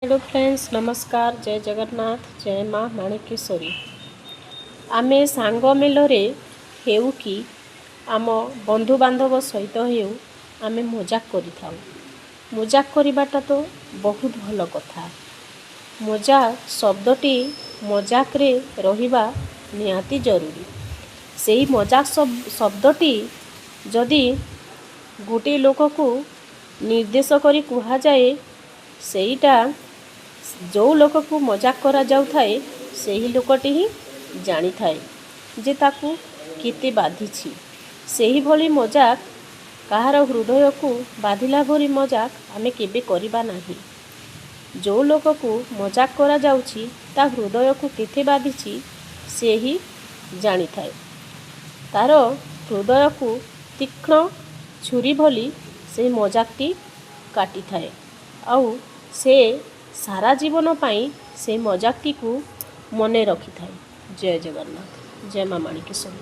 Hello friends, नमस्कार। जय जगन्नाथ, जय माँ माणिकेश्वरी। आमे सांग मेलरे हेउ कि आम बंधु बांधव सहित हेउ आमे मजाक करि थाउ। मजाक करिबाटा तो बहुत भल कथा। मजाक शब्दटी मजाक रे रहिबा निहाती जरूरी। सेही मजाक शब्दटी जदि गोटे लोक को निर्देश करी कुहा जाए, सेईटा जो लोक को मजाक करा जाउ थाए सेही लोकटी ही जानी थाए जे ताकू केते बाधिछि। सेही भली मजाक कहार हृदय को बाधिला भरी मजाक आमे केबे करिबा नाही। जो लोक को मजाक करा जाउछि ता हृदय को केते बाधिछि सेही जानी थाए। तार हृदय को तीक्ष्ण छुरी भली से मजाकटी काटी थाए आउ से सारा जीवन पाई से मजाकटी को मने रखी थाए। जय जगन्नाथ, जय माँ माणिकेश्वरी।